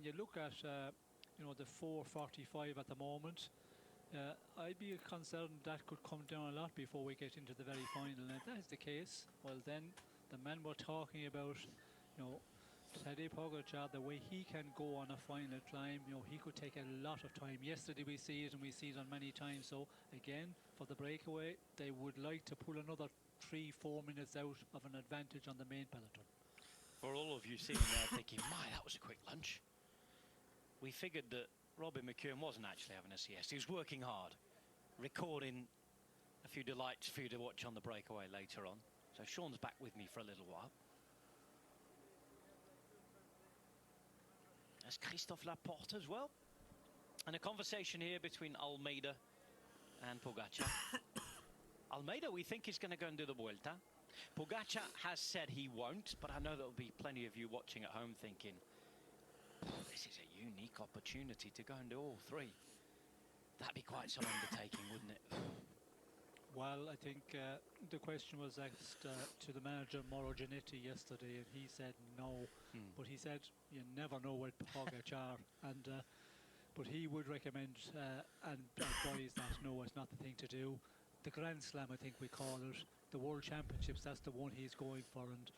you look at, you know, the 4:45 at the moment, I'd be concerned that could come down a lot before we get into the very final. And if that is the case, well, then the man we're talking about, you know, Tadej Pogacar, the way he can go on a final climb, you know, he could take a lot of time. Yesterday we see it, and we see it on many times. So again, for the breakaway, they would like to pull another 3-4 minutes out of an advantage on the main peloton. For all of you sitting there thinking, my, that was a quick lunch. We figured that Robin McKeown wasn't actually having a siesta. He was working hard, recording a few delights for you to watch on the breakaway later on. So Sean's back with me for a little while. There's Christophe Laporte as well. And a conversation here between Almeida and Pogacar. Almeida, we think, is going to go and do the Vuelta. Pogacar has said he won't, but I know there'll be plenty of you watching at home thinking, this is a unique opportunity to go and do all three. That'd be quite some undertaking, wouldn't it? Well, I think the question was asked to the manager, Mauro Giannetti, yesterday, and he said no. But he said you never know with Pogacar, and but he would recommend and advise that no, it's not the thing to do. The Grand Slam, I think we call it, the World Championships, that's the one he's going for. And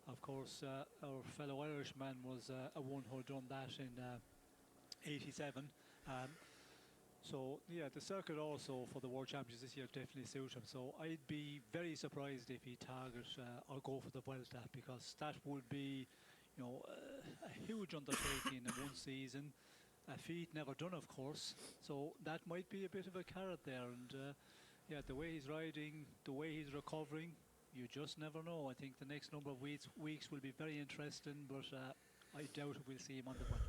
of course, our fellow Irishman was a one who done that in '87. So yeah, the circuit also for the World Championships this year definitely suits him. So I'd be very surprised if he target or go for the Vuelta, because that would be, you know, a huge undertaking in one season. A feat never done, of course. So that might be a bit of a carrot there. And yeah, the way he's riding, the way he's recovering, you just never know. I think the next number of weeks will be very interesting, but I doubt if we'll see him on the Vuelta.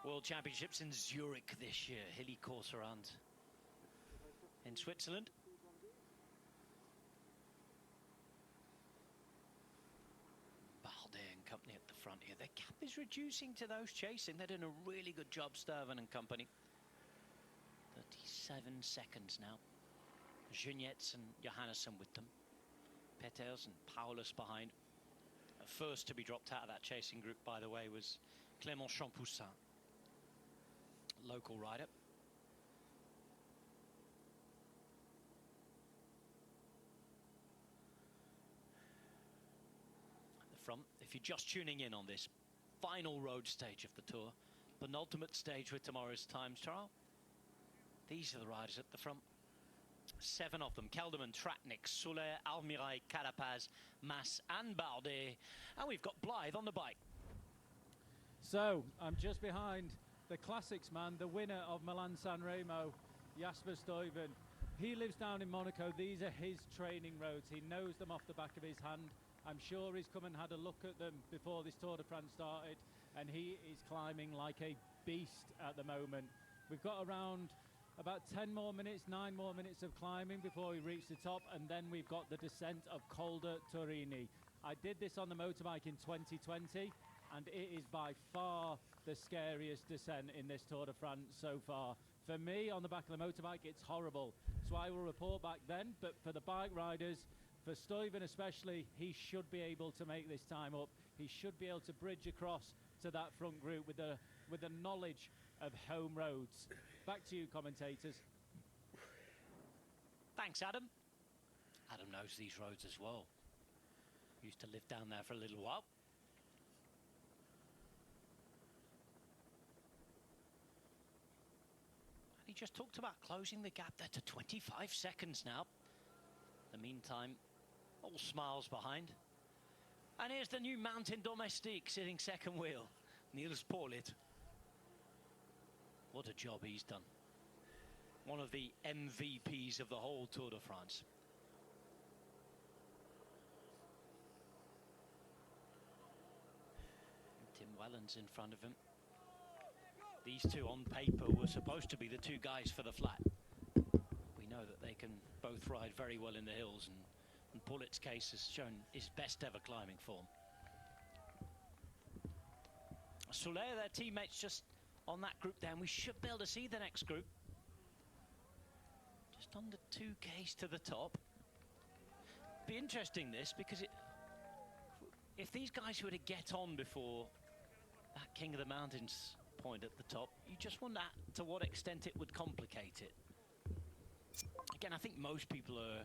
World Championships in Zurich this year, hilly course around in Switzerland. Balde and company at the front here. Their gap is reducing to those chasing. They're doing a really good job, Sturven and company. 37 seconds now. Junietz and Johannesson with them. Peters and Paulus behind. First to be dropped out of that chasing group, by the way, was Clément Champoussin, local rider. At the front, if you're just tuning in on this final road stage of the Tour, penultimate stage with tomorrow's times trial, these are the riders at the front. 7 of them: Kelderman, Tratnik, Soler, Almirai, Carapaz, Mas and Balde. And we've got Blythe on the bike. So I'm just behind the classics man, the winner of Milan San Remo, Jasper Stuyven. He lives down in Monaco. These are his training roads. He knows them off the back of his hand. I'm sure he's come and had a look at them before this Tour de France started, and he is climbing like a beast at the moment. We've got around about 10 more minutes, 9 more minutes of climbing before we reach the top, and then we've got the descent of Col de Torini. I did this on the motorbike in 2020, and it is by far the scariest descent in this Tour de France so far. For me, on the back of the motorbike, it's horrible. So I will report back then, but for the bike riders, for Stuyven especially, he should be able to make this time up. He should be able to bridge across to that front group with the knowledge of home roads. Back to you, commentators. Thanks, Adam. Adam knows these roads as well. Used to live down there for a little while. And he just talked about closing the gap there to 25 seconds now. In the meantime, all smiles behind. And here's the new Mountain Domestique sitting second wheel, Niels Paulit. What a job he's done. One of the MVPs of the whole Tour de France. And Tim Wellens in front of him. These two on paper were supposed to be the two guys for the flat. We know that they can both ride very well in the hills, and Paulit's case has shown his best ever climbing form. Soler, their teammates, just on that group there, and we should be able to see the next group. Just under 2Ks to the top. Be interesting this, because if these guys were to get on before that King of the Mountains point at the top, you just wonder to what extent it would complicate it. Again, I think most people are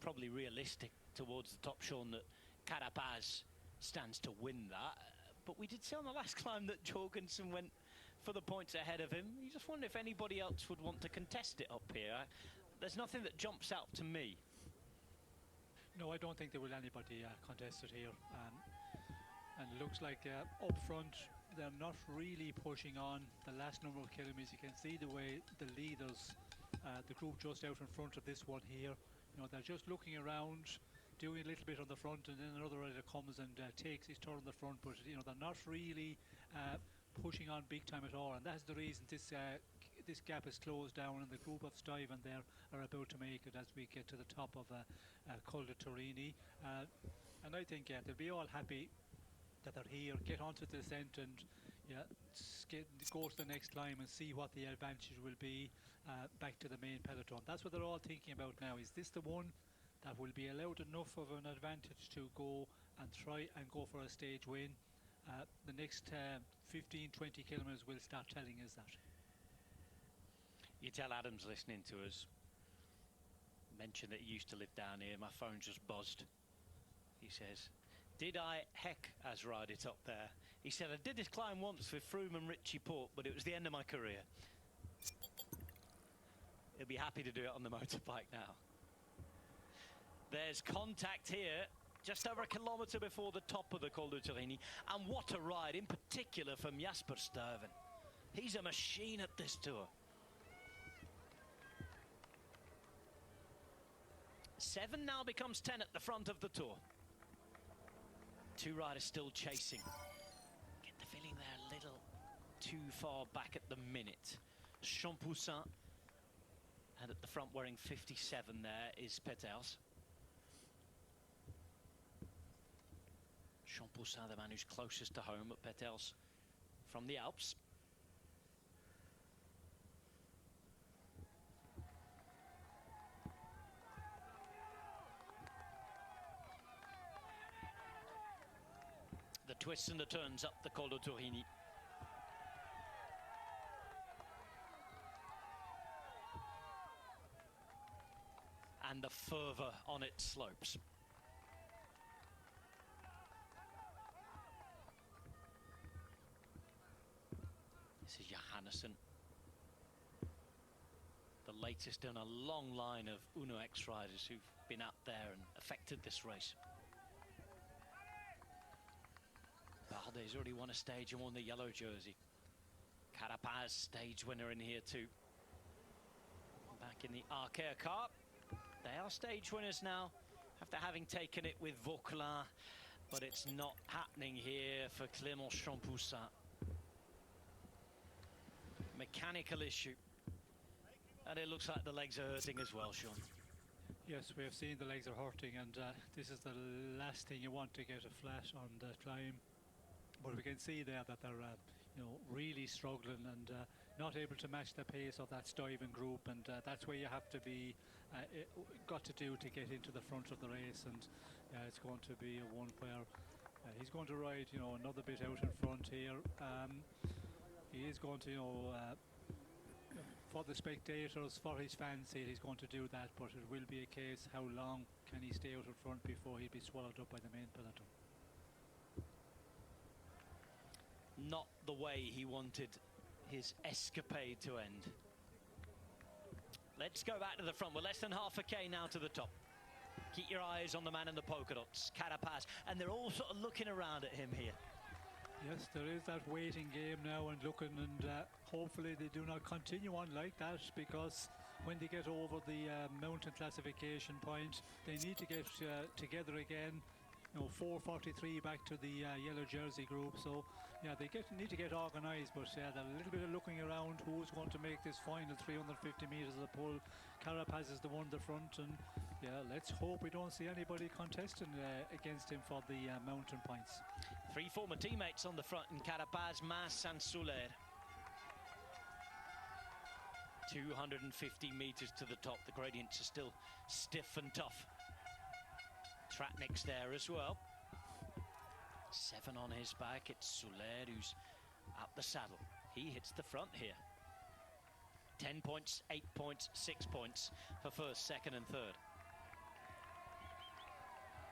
probably realistic towards the top, Sean, that Carapaz stands to win that. But we did see on the last climb that Jorgensen went for the points ahead of him. You just wonder if anybody else would want to contest it up here. There's nothing that jumps out to me. No, I don't think there will anybody contest it here. And it looks like up front, they're not really pushing on the last number of kilometers. You can see the way the leaders, the group just out in front of this one here, you know, they're just looking around, doing a little bit on the front, and then another rider comes and takes his turn on the front, but you know, they're not really pushing on big time at all, and that's the reason this gap is closed down, and the group of Stuyven there are about to make it as we get to the top of Col de Torini, and I think they'll be all happy that they're here, get onto the descent, and go to the next climb and see what the advantage will be back to the main peloton. That's what they're all thinking about now. Is this the one that will be allowed enough of an advantage to go and try and go for a stage win? The next 15-20 kilometers will start telling us that. You tell Adam's listening to us, mention that he used to live down here. My phone just buzzed. He says, did I heck as ride it up there? He said, I did this climb once with Froome and Richie Porte, but it was the end of my career. He'll be happy to do it on the motorbike now. There's contact here, just over a kilometre before the top of the Col de Torini, and what a ride, in particular from Jasper Stuyven. He's a machine at this tour. 7 now becomes 10 at the front of the tour. 2 riders still chasing. Get the feeling they're a little too far back at the minute. Champoussin, and at the front wearing 57 there is Peters. Champoussin, the man who's closest to home, at Peters from the Alps. The twists and the turns up the Col de Torini. And the fervour on its slopes. This is Johannesson, the latest in a long line of Uno X riders who've been out there and affected this race. Bardet's already won a stage and won the yellow jersey. Carapaz, stage winner in here too. Back in the Arkea car. They are stage winners now, after having taken it with Vauquelin, but it's not happening here for Clément Champoussin. Mechanical issue. And it looks like the legs are hurting as well, Sean. Yes, we have seen the legs are hurting, and this is the last thing you want to get a flat on the climb. But we can see there that they're really struggling and not able to match the pace of that Stuyven group, and that's where you have to be got to do to get into the front of the race. And it's going to be a one where he's going to ride another bit out in front here. He is going to for the spectators, for his fans, he's going to do that, but it will be a case how long can he stay out in front before he'll be swallowed up by the main peloton. Not the way he wanted his escapade to end. Let's go back to the front. We're less than half a K now to the top. Keep your eyes on the man in the polka dots, Carapaz, and they're all sort of looking around at him here. Yes, there is that waiting game now and looking, and hopefully they do not continue on like that, because when they get over the mountain classification point, they need to get together again. 4:43 back to the yellow jersey group. So yeah, they need to get organised, but they're a little bit of looking around who's going to make this final 350 metres of the pull. Carapaz is the one in the front, and yeah, let's hope we don't see anybody contesting against him for the mountain points. 3 former teammates on the front in Carapaz, Mas and Soler. 250 metres to the top. The gradients are still stiff and tough. Tratnik's there as well. 7 on his back. It's Soler who's at the saddle. He hits the front here. 10 points, 8 points, 6 points for first, second and third.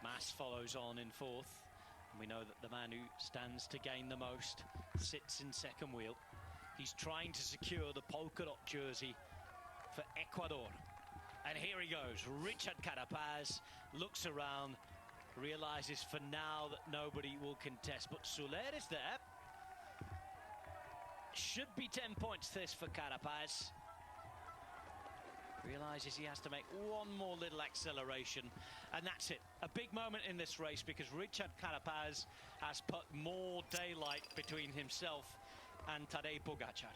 Mas follows on in fourth. And we know that the man who stands to gain the most sits in second wheel. He's trying to secure the polka dot jersey for Ecuador. And here he goes. Richard Carapaz looks around, realizes for now that nobody will contest. But Soler is there. Should be 10 points this for Carapaz. Realizes he has to make one more little acceleration, and that's it. A big moment in this race because Richard Carapaz has put more daylight between himself and Tadej Pogačar.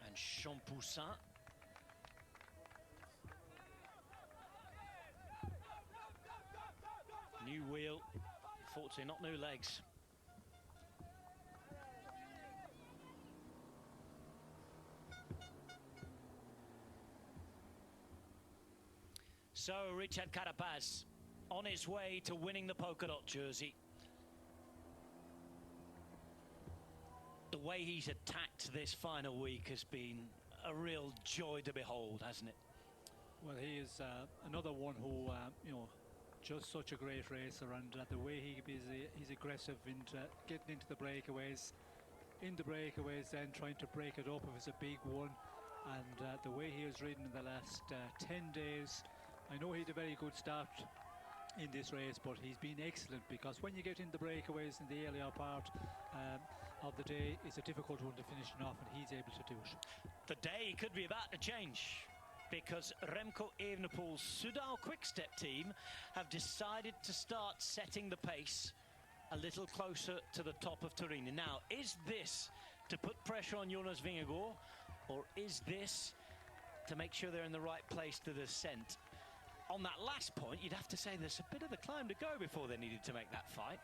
And Champoussin. New wheel, fortunately not new legs. So Richard Carapaz on his way to winning the polka dot jersey. The way he's attacked this final week has been a real joy to behold, hasn't it? Well, he is another one who, just such a great racer, and the way he's aggressive in getting into the breakaways, then trying to break it up if it's a big one, and the way he has ridden in the last 10 days. I know he had a very good start in this race, but he's been excellent, because when you get in the breakaways in the earlier part of the day, it's a difficult one to finish off, and he's able to do it. The day could be about to change, because Remco Evenepoel's Soudal Quick-Step team have decided to start setting the pace a little closer to the top of Turin. Now, is this to put pressure on Jonas Vingegaard, or is this to make sure they're in the right place to the descent? On that last point, you'd have to say there's a bit of the climb to go before they needed to make that fight.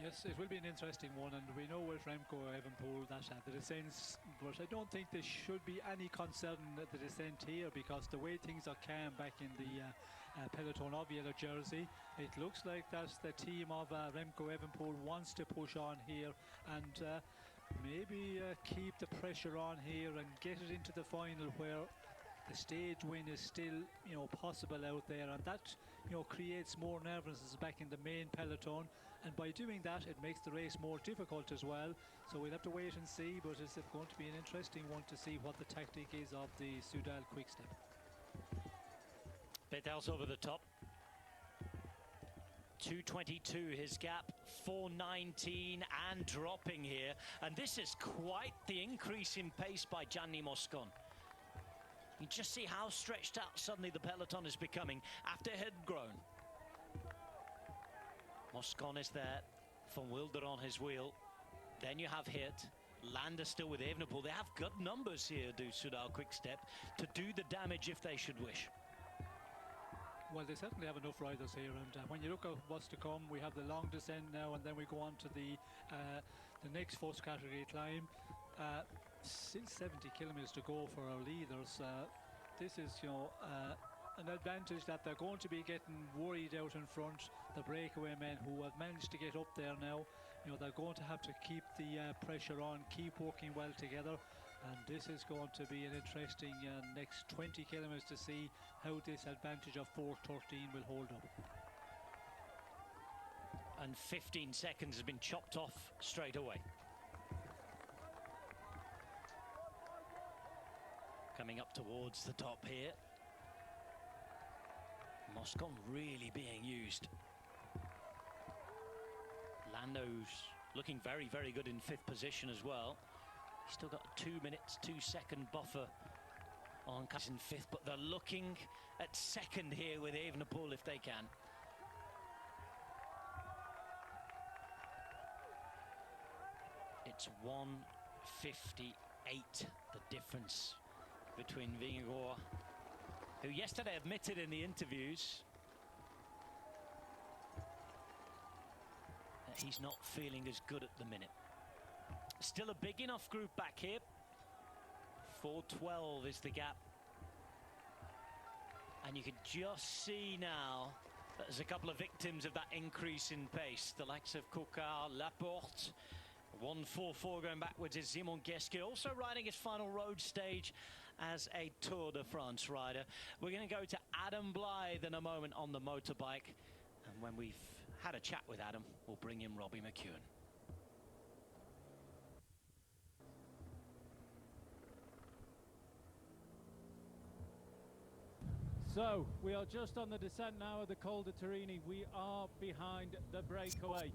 Yes, it will be an interesting one, and we know with Remco Evenepoel that the descents, but I don't think there should be any concern at the descent here, because the way things are calm back in the peloton of yellow jersey, it looks like that the team of Remco Evenepoel wants to push on here and maybe keep the pressure on here and get it into the final, where the stage win is still, possible out there, and that, creates more nervousness back in the main peloton, and by doing that, it makes the race more difficult as well. So we'll have to wait and see, but it's going to be an interesting one to see what the tactic is of the Soudal Quick-Step. Vettel's over the top. 2:22 his gap, 4:19 and dropping here, and this is quite the increase in pace by Gianni Moscon. You just see how stretched out suddenly the peloton is becoming after it had grown. Moscon is there, Van Wilder on his wheel. Then you have Hirt, Landa still with Evenepoel. They have good numbers here, do Soudal Quick-Step, to do the damage if they should wish. Well, they certainly have enough riders here, and when you look at what's to come, we have the long descent now, and then we go on to the next first category climb. Still 70 kilometers to go for our leaders. This is, an advantage that they're going to be getting worried out in front. The breakaway men who have managed to get up there now, they're going to have to keep the pressure on, keep working well together. And this is going to be an interesting next 20 kilometers to see how this advantage of 4:13 will hold up. And 15 seconds has been chopped off straight away. Coming up towards the top here. Moscon really being used. Lando's looking very, very good in 5th position as well. He's still got a 2 minutes, 2 second buffer on in 5th, but they're looking at 2nd here with Evenepoel if they can. It's 1:58, the difference between Vingegaard, who yesterday admitted in the interviews that he's not feeling as good at the minute. Still a big enough group back here. 4:12 is the gap. And you can just see now that there's a couple of victims of that increase in pace. The likes of Coquard, Laporte. 1:44 going backwards is Simon Guesque, also riding his final road stage as a Tour de France rider. We're going to go to Adam Blythe in a moment on the motorbike. And when we've had a chat with Adam, we'll bring in Robbie McEwen. So, we are just on the descent now of the Col de Torini. We are behind the breakaway.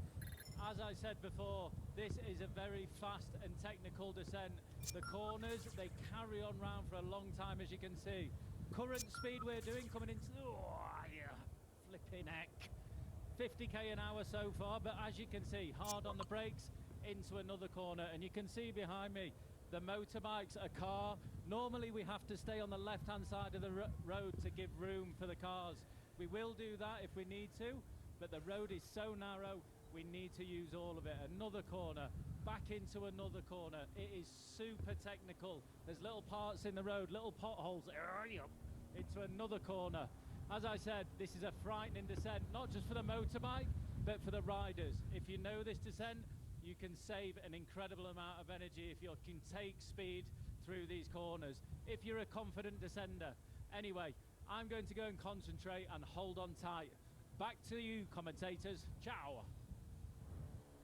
As I said before, this is a very fast and technical descent. The corners, they carry on round for a long time, as you can see. Current speed we're doing coming into... Oh, yeah, flipping heck. 50k an hour so far, but as you can see, hard on the brakes into another corner. And you can see behind me, the motorbike's a car. Normally we have to stay on the left-hand side of the road to give room for the cars. We will do that if we need to, but the road is so narrow, we need to use all of it. Another corner, back into another corner. It is super technical. There's little parts in the road, little potholes, into another corner. As I said, this is a frightening descent, not just for the motorbike, but for the riders. If you know this descent, you can save an incredible amount of energy if you can take speed through these corners, if you're a confident descender. Anyway, I'm going to go and concentrate and hold on tight. Back to you, commentators. Ciao.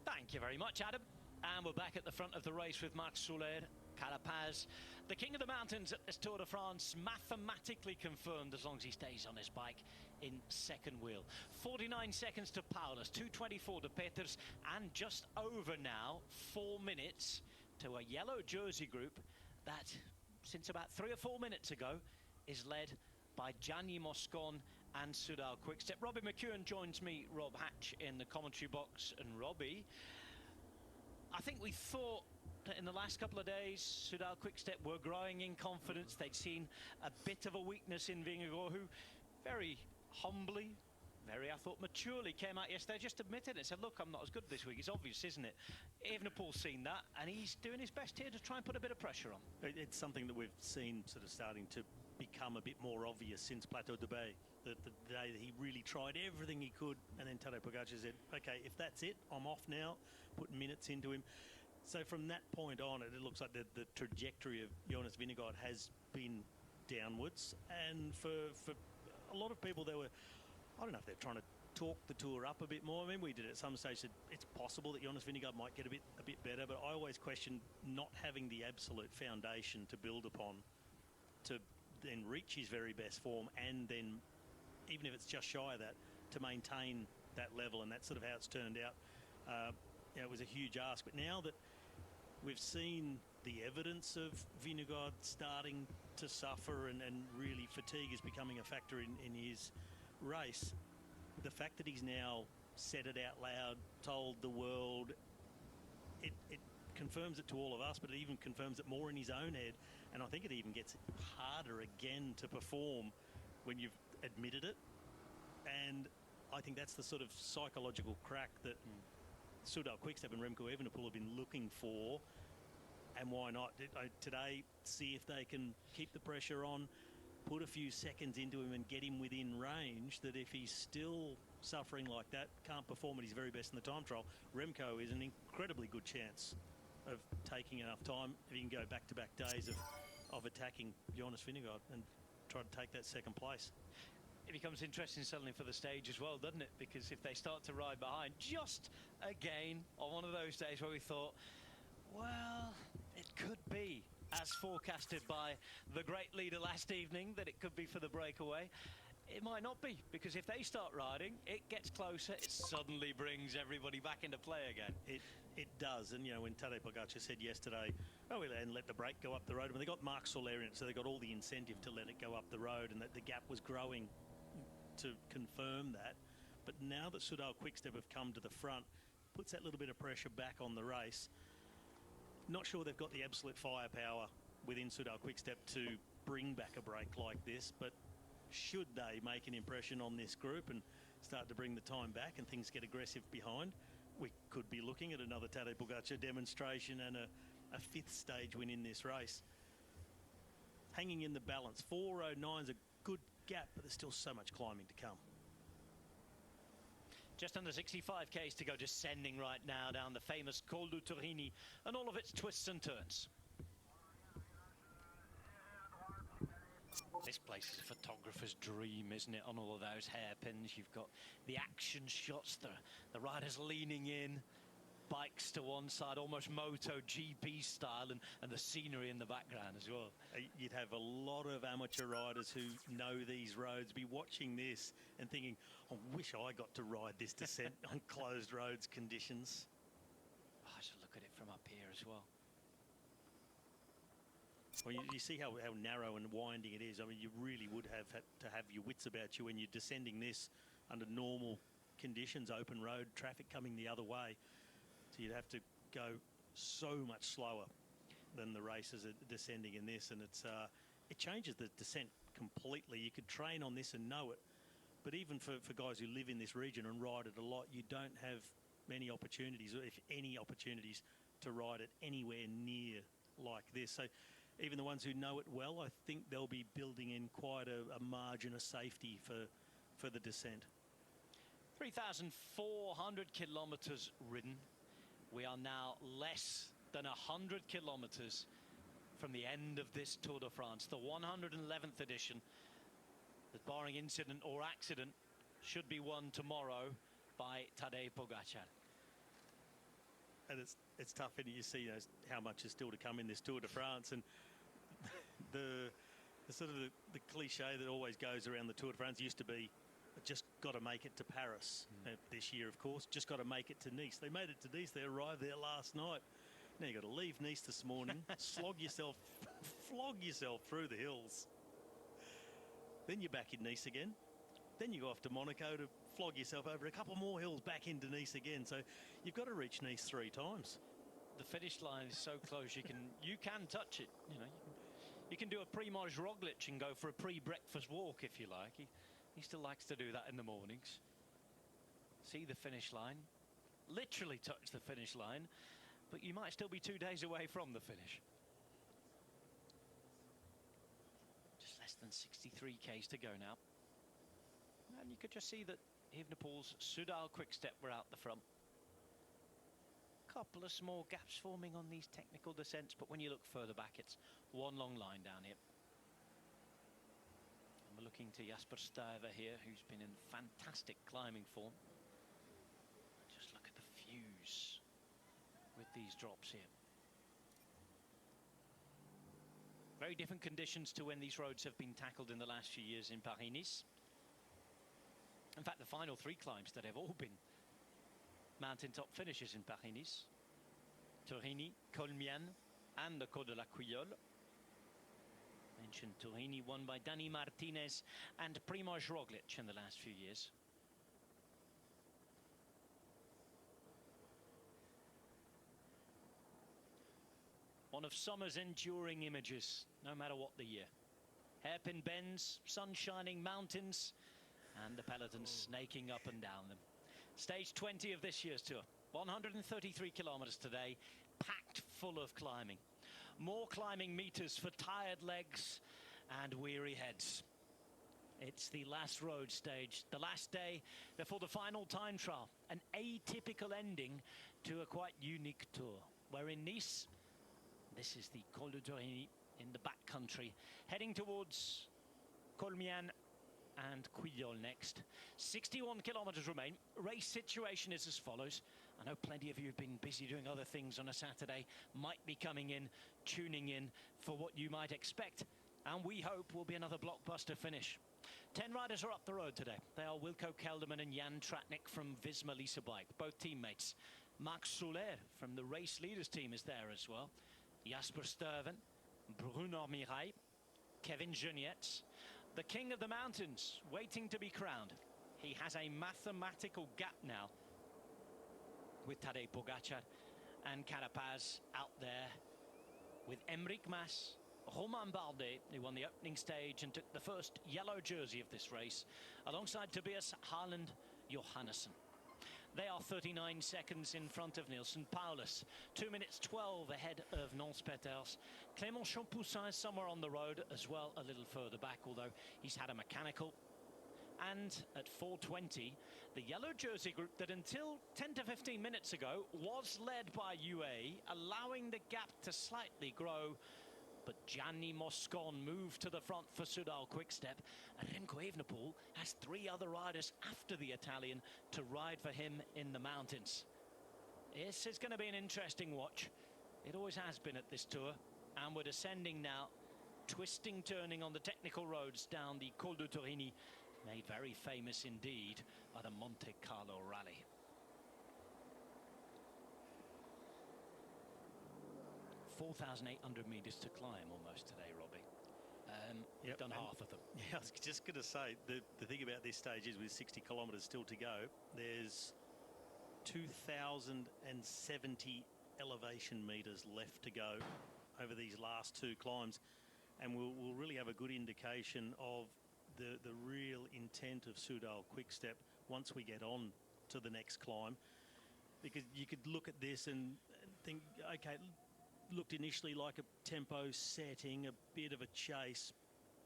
Thank you very much, Adam. And we're back at the front of the race with Marc Soler, Carapaz. The king of the mountains at this Tour de France, mathematically confirmed as long as he stays on his bike in second wheel. 49 seconds to Paulus, 2:24 to Peters, and just over now 4 minutes to a yellow jersey group that, since about 3 or 4 minutes ago, is led by Gianni Moscon and Soudal Quickstep. Robbie McEwen joins me, Rob Hatch, in the commentary box. And Robbie, I think we thought that in the last couple of days, Soudal Quickstep were growing in confidence. They'd seen a bit of a weakness in Vingegaard, who very humbly, I thought maturely came out yesterday, just admitted it, said, look, I'm not as good this week. It's obvious, isn't it? Evenepoel's seen that, and he's doing his best here to try and put a bit of pressure on. It's something that we've seen sort of starting to become a bit more obvious since Plateau de Bay. The day that he really tried everything he could, and then Tadej Pogacar said, okay, if that's it, I'm off now, put minutes into him. So from that point on, it looks like the trajectory of Jonas Vingegaard has been downwards. And for a lot of people, I don't know if they're trying to talk the Tour up a bit more. I mean, we did at some stage that it's possible that Jonas Vingegaard might get a bit better, but I always question not having the absolute foundation to build upon to then reach his very best form, and then, even if it's just shy of that, to maintain that level. And that's sort of how it's turned out. It was a huge ask, but now that we've seen the evidence of Vingegaard starting to suffer and really fatigue is becoming a factor in his race, the fact that he's now said it out loud, told the world, it confirms it to all of us, but it even confirms it more in his own head. And I think it even gets harder again to perform when you've admitted it. And I think that's the sort of psychological crack that Soudal Quickstep and Remco Evenepoel have been looking for. And why not today see if they can keep the pressure on, put a few seconds into him and get him within range, that if he's still suffering like that, can't perform at his very best in the time trial, Remco is an incredibly good chance of taking enough time if he can go back-to-back days of attacking Jonas Vingegaard and try to take that second place. It becomes interesting suddenly for the stage as well, doesn't it? Because if they start to ride behind, just again on one of those days where we thought, well, it could be, as forecasted by the great leader last evening, that it could be for the breakaway. It might not be, because if they start riding, it gets closer, it suddenly brings everybody back into play again. It does. And, when Tadej Pogacar said yesterday, and let the brake go up the road, I mean, they got Marc Soler in it, so they got all the incentive to let it go up the road, and that the gap was growing to confirm that. But now that Soudal Quickstep have come to the front, puts that little bit of pressure back on the race. Not sure they've got the absolute firepower within Soudal Quickstep to bring back a break like this, but should they make an impression on this group and start to bring the time back and things get aggressive behind, we could be looking at another Tadej Pogačar demonstration and a fifth stage win in this race. Hanging in the balance. 4:09 is a good gap, but there's still so much climbing to come. Just under 65 k's to go, descending right now down the famous Col du Turini and all of its twists and turns. This place is a photographer's dream, isn't it, on all of those hairpins? You've got the action shots, the riders leaning in, bikes to one side, almost MotoGP style, and the scenery in the background as well. You'd have a lot of amateur riders who know these roads be watching this and thinking, I wish I got to ride this descent on closed roads conditions. Oh, I should look at it from up here as well. Well, you see how narrow and winding it is. I mean, you really would have had to have your wits about you when you're descending this under normal conditions, open road, traffic coming the other way. So you'd have to go so much slower than the races are descending in this, and it changes the descent completely. You could train on this and know it, but even for guys who live in this region and ride it a lot, you don't have many opportunities, or if any opportunities, to ride it anywhere near like this. So even the ones who know it well, I think they'll be building in quite a margin of safety for the descent. 3,400 kilometres ridden. We are now less than 100 kilometres from the end of this Tour de France, the 111th edition, that barring incident or accident should be won tomorrow by Tadej Pogačar. And it's tough, and you see how much is still to come in this Tour de France, and the sort of the cliche that always goes around the Tour de France used to be, just got to make it to Paris. This year, of course, just got to make it to Nice. They made it to Nice. They arrived there last night. Now you got to leave Nice this morning, flog yourself through the hills. Then you're back in Nice again. Then you go off to Monaco to flog yourself over a couple more hills back into Nice again. So you've got to reach Nice 3 times. The finish line is so close you can touch it. You know, you can do a Primož Roglič and go for a pre-breakfast walk if you like. He still likes to do that in the mornings. See the finish line, literally touch the finish line, but you might still be 2 days away from the finish. Just less than 63 k's to go now. And you could just see that Evenepoel's Soudal Quickstep were out the front. Couple of small gaps forming on these technical descents, but when you look further back, it's one long line down here. And we're looking to Jasper Stuyver here, who's been in fantastic climbing form. Just look at the views with these drops here. Very different conditions to when these roads have been tackled in the last few years in Paris-Nice. In fact, the final 3 climbs that have all been mountaintop finishes in Paris-Nice: Turini, Colmiane, and the Col de la Couillole. Mentioned Turini, won by Dani Martinez and Primož Roglič in the last few years. One of summer's enduring images, no matter what the year. Hairpin bends, sun shining mountains, and the peloton snaking up and down them. Stage 20 of this year's tour. 133 kilometers today, packed full of climbing. More climbing meters for tired legs and weary heads. It's the last road stage, the last day before the final time trial. An atypical ending to a quite unique tour. Where in Nice, this is the Col de Turini in the back country, heading towards Colmiane and Couillole next. 61 kilometers remain. Race situation is as follows. I know plenty of you have been busy doing other things on a Saturday, might be coming in, tuning in for what you might expect, and we hope will be another blockbuster finish. 10 riders are up the road today. They are Wilco Kelderman and Jan Tratnik from Visma Lease Bike, both teammates. Marc Soler from the race leaders team is there as well. Jasper Stuyven, Bruno Mirai, Kevin Genietz. The king of the mountains, waiting to be crowned. He has a mathematical gap now with Tadej Pogačar and Carapaz out there with Enric Mas, Romain Bardet, who won the opening stage and took the first yellow jersey of this race, alongside Tobias Harland Johannesson. They are 39 seconds in front of Nielsen. Paulus, 2 minutes 12 ahead of Nance Peters. Clément Champoussin is somewhere on the road as well, a little further back, although he's had a mechanical. And at 4:20, the yellow jersey group that until 10 to 15 minutes ago was led by UAE, allowing the gap to slightly grow. But Gianni Moscon moved to the front for Soudal Quickstep, and Remco Evenepoel has 3 other riders after the Italian to ride for him in the mountains. This is going to be an interesting watch. It always has been at this tour, and we're descending now, twisting, turning on the technical roads down the Col de Torini, made very famous indeed by the Monte Carlo Rally. $4,800 meters to climb almost today, Robbie. You've done half of them. Yeah, I was just going to say, the thing about this stage is with 60 kilometres still to go, there's 2,070 elevation metres left to go over these last 2 climbs, and we'll really have a good indication of the real intent of Soudal Quickstep once we get on to the next climb. Because you could look at this and think, okay, looked initially like a tempo setting, a bit of a chase,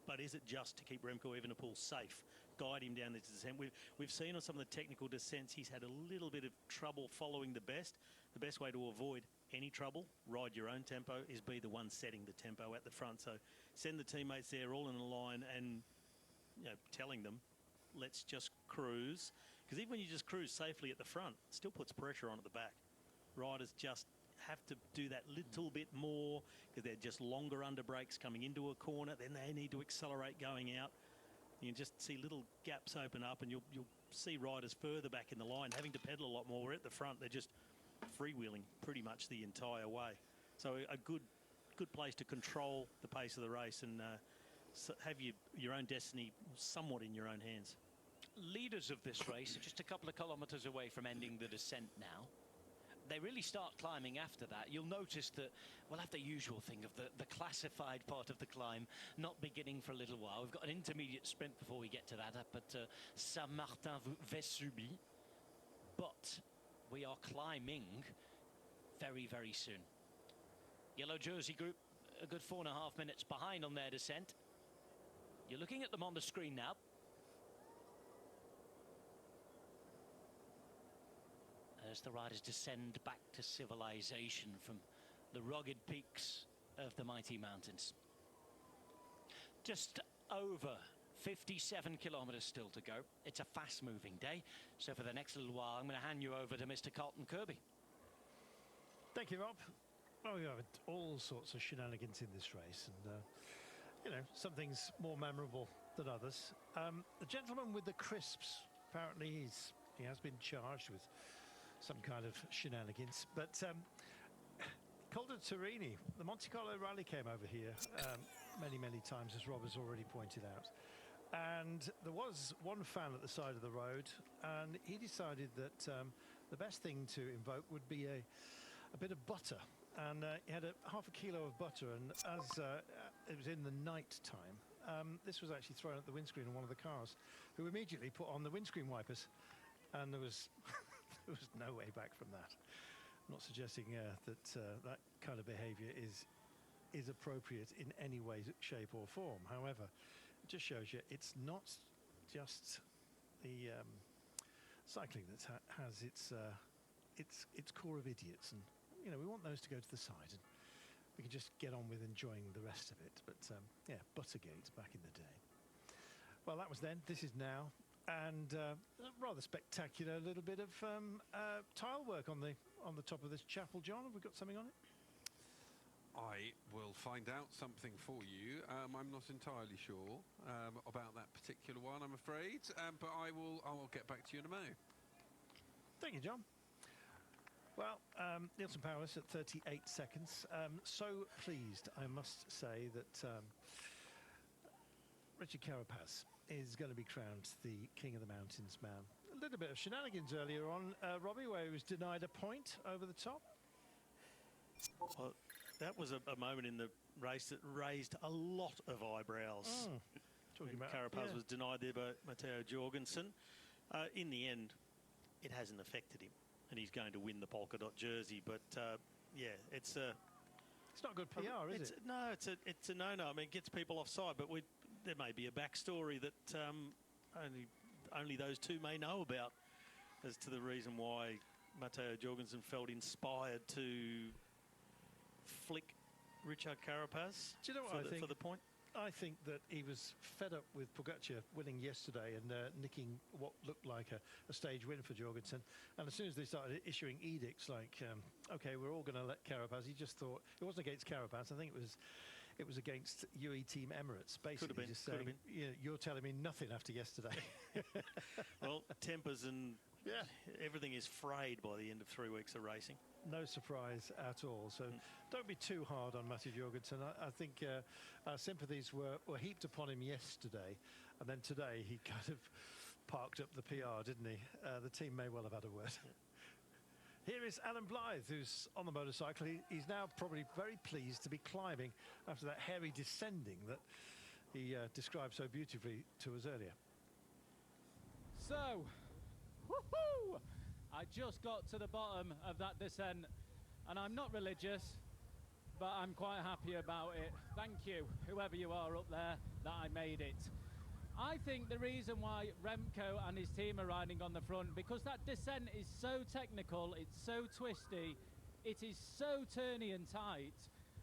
but is it just to keep Remco Evenepoel safe, guide him down this descent? We've seen on some of the technical descents he's had a little bit of trouble following the best. The best way to avoid any trouble, ride your own tempo, is be the one setting the tempo at the front. So send the teammates there all in a line and, you know, telling them, let's just cruise. Because even when you just cruise safely at the front, it still puts pressure on at the back. Riders just have to do that little bit more because they're just longer under brakes coming into a corner. Then they need to accelerate going out. You can just see little gaps open up, and you'll see riders further back in the line having to pedal a lot more. We're at the front, they're just freewheeling pretty much the entire way. So a good place to control the pace of the race and have your own destiny somewhat in your own hands. Leaders of this race are just a couple of kilometres away from ending the descent now. They really start climbing after that. You'll notice that we'll have the usual thing of the classified part of the climb not beginning for a little while. We've got an intermediate sprint before we get to that up at Saint-Martin-Vesubie. But we are climbing very, very soon. Yellow jersey group a good 4.5 minutes behind on their descent. You're looking at them on the screen now. As the riders descend back to civilization from the rugged peaks of the mighty mountains. Just over 57 kilometres still to go. It's a fast-moving day. So for the next little while, I'm going to hand you over to Mr. Carlton Kirby. Thank you, Rob. Well, we have all sorts of shenanigans in this race, and you know, some things more memorable than others. The gentleman with the crisps, apparently he has been charged with some kind of shenanigans. But Col de Torini, the Monte Carlo Rally came over here many times, as Rob has already pointed out. And there was one fan at the side of the road, and he decided that the best thing to invoke would be a bit of butter. And he had half a kilo of butter, and as it was in the night time, this was actually thrown at the windscreen of one of the cars, who immediately put on the windscreen wipers, and there was there was no way back from that. I'm not suggesting that that kind of behaviour is appropriate in any way, shape or form. However, it just shows you it's not just the cycling that has its core of idiots, and you know, we want those to go to the side, and we can just get on with enjoying the rest of it. But yeah, Buttergate back in the day. Well, that was then. This is now. And rather spectacular little bit of tile work on the top of this chapel. John, have we got something on it? I will find out something for you. I'm not entirely sure about that particular one, I'm afraid, but I'll get back to you in a moment. Thank you, John. Well, Nielsen Powers at 38 seconds. So pleased, I must say, that Richard Carapaz is going to be crowned the King of the Mountains man. A little bit of shenanigans earlier on, Robbie, where he was denied a point over the top. Well, that was a moment in the race that raised a lot of eyebrows. Talking about Carapaz was denied there by Matteo Jorgensen. In the end, it hasn't affected him, and he's going to win the polka dot jersey. But yeah, it's not good PR, is it? No, it's a no-no. I mean, it gets people offside, but there may be a backstory that only those two may know about as to the reason why Matteo Jorgensen felt inspired to flick Richard Carapaz. Do you know what I think? For the point? I think that he was fed up with Pogacar winning yesterday and nicking what looked like a stage win for Jorgensen. And as soon as they started issuing edicts like, OK, we're all going to let Carapaz, he just thought it wasn't against Carapaz. I think it was against UE Team Emirates, basically just saying, you're telling me nothing after yesterday. Well, tempers and everything is frayed by the end of 3 weeks of racing. No surprise at all. So don't be too hard on Matthew Jorgensen. I think our sympathies were heaped upon him yesterday, and then today he kind of parked up the PR, didn't he? The team may well have had a word. Here is Alan Blythe, who's on the motorcycle. He's now probably very pleased to be climbing after that hairy descending that he described so beautifully to us earlier. So, woohoo! I just got to the bottom of that descent, and I'm not religious, but I'm quite happy about it. Thank you, whoever you are up there, that I made it. I think the reason why Remco and his team are riding on the front, because that descent is so technical, it's so twisty, it is so turny and tight.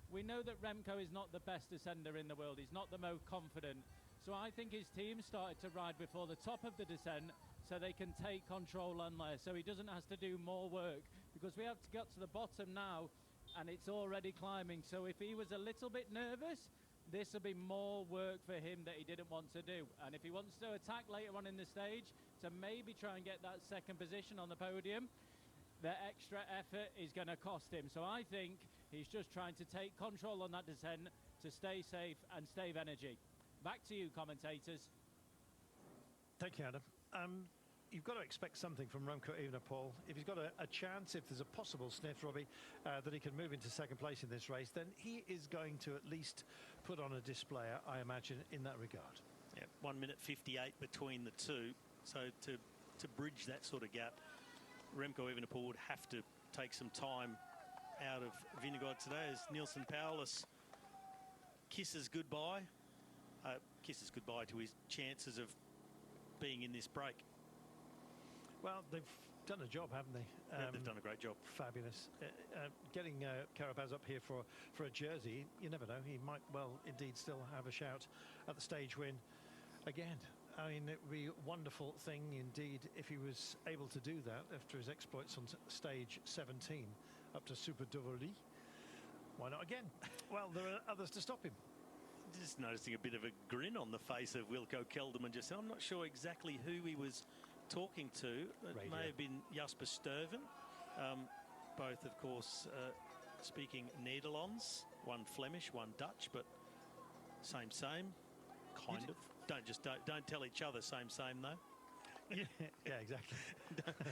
We know that Remco is not the best descender in the world, he's not the most confident. So I think his team started to ride before the top of the descent so they can take control on there, so he doesn't have to do more work, because we have to get to the bottom now and it's already climbing. So if he was a little bit nervous, this will be more work for him that he didn't want to do. And if he wants to attack later on in the stage to maybe try and get that second position on the podium, the extra effort is going to cost him. So I think he's just trying to take control on that descent to stay safe and save energy. Back to you, commentators. Thank you, Adam. You've got to expect something from Remco Evenepoel. If he's got a chance, if there's a possible sniff, Robbie, that he can move into second place in this race, then he is going to at least put on a display, I imagine, in that regard. Yeah, 1 minute 58 between the two. So to bridge that sort of gap, Remco Evenepoel would have to take some time out of Vingegaard today as Nielsen Paulus kisses goodbye to his chances of being in this break. Well, they've done a job, haven't they? They've done a great job. Fabulous. Getting Carapaz up here for a jersey, you never know. He might well indeed still have a shout at the stage win again. I mean, it would be a wonderful thing indeed if he was able to do that after his exploits on stage 17 up to Super Dovoli. Why not again? Well, there are others to stop him. Just noticing a bit of a grin on the face of Wilco Kelderman. Just, I'm not sure exactly who he was talking to. It may have been Jasper Stuyven. Both, of course, speaking Nederlands. One Flemish, one Dutch, but same, kind of. Don't tell each other same though. Yeah, exactly.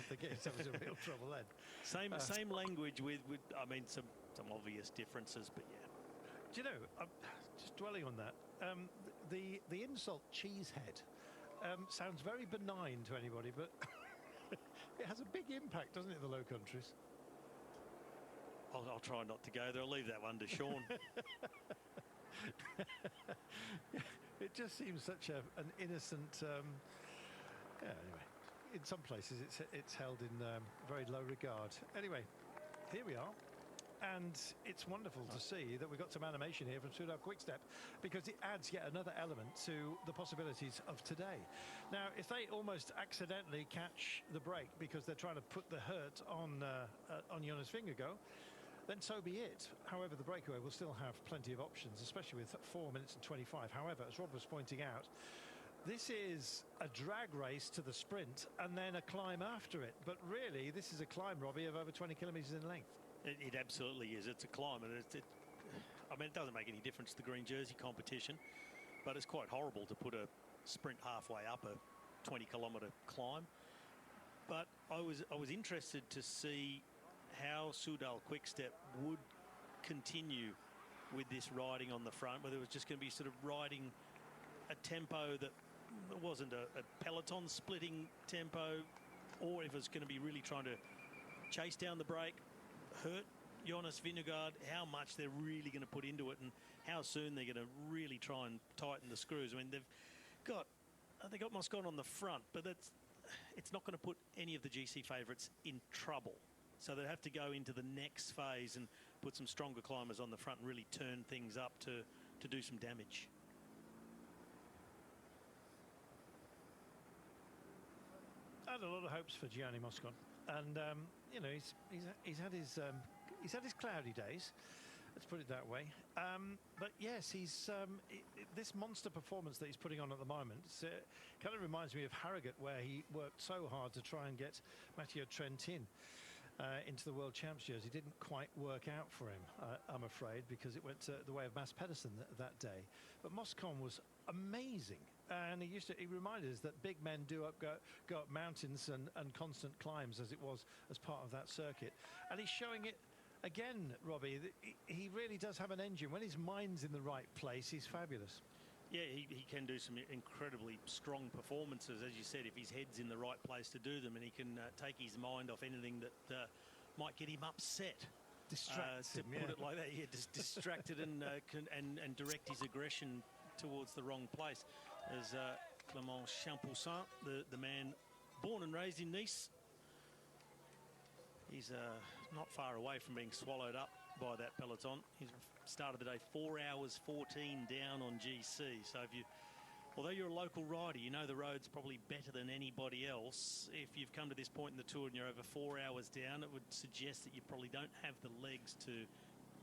They get yourself into real trouble then. Same language with I mean some obvious differences, but yeah. Do you know? Just dwelling on that, the insult cheesehead sounds very benign to anybody, but it has a big impact, doesn't it, in the Low Countries? I'll try not to go there. I'll leave that one to Sean. It just seems such an innocent. Yeah. Anyway, in some places it's held in very low regard. Anyway, here we are. And it's wonderful to see that we've got some animation here from Soudal Quickstep, because it adds yet another element to the possibilities of today. Now, if they almost accidentally catch the break because they're trying to put the hurt on Jonas Vingegaard, then so be it. However, the breakaway will still have plenty of options, especially with 4 minutes and 25. However, as Rob was pointing out, this is a drag race to the sprint and then a climb after it. But really, this is a climb, Robbie, of over 20 kilometres in length. It absolutely is. It's a climb, and I mean, it doesn't make any difference to the green jersey competition, but it's quite horrible to put a sprint halfway up a 20-kilometre climb. But I was interested to see how Soudal Quickstep would continue with this riding on the front, whether it was just going to be sort of riding a tempo that wasn't a peloton splitting tempo, or if it's going to be really trying to chase down the break, hurt Jonas Vingegaard, how much they're really going to put into it and how soon they're going to really try and tighten the screws. I mean, they've got Moscon on the front, but it's not going to put any of the GC favourites in trouble. So they have to go into the next phase and put some stronger climbers on the front and really turn things up to do some damage. I had a lot of hopes for Gianni Moscon, and you know, he's had his cloudy days. Let's put it that way. But yes, this monster performance that he's putting on at the moment kind of reminds me of Harrogate, where he worked so hard to try and get Matteo Trentin into the World Champs jersey. It didn't quite work out for him, I'm afraid, because it went the way of Mads Pedersen that day. But Moscon was amazing, and he reminded us that big men go up mountains and constant climbs, as it was as part of that circuit. And he's showing it again, Robbie. He really does have an engine. When his mind's in the right place, he's fabulous. Yeah, he can do some incredibly strong performances, as you said, if his head's in the right place to do them, and he can take his mind off anything that might get him upset. Distracts him, put it like that. Yeah, just distracted and direct his aggression towards the wrong place. As Clément Champoussin, the man born and raised in Nice, he's not far away from being swallowed up by that peloton. He's started the day 4 hours 14 down on GC. So although you're a local rider, you know the road's probably better than anybody else. If you've come to this point in the tour and you're over 4 hours down, it would suggest that you probably don't have the legs to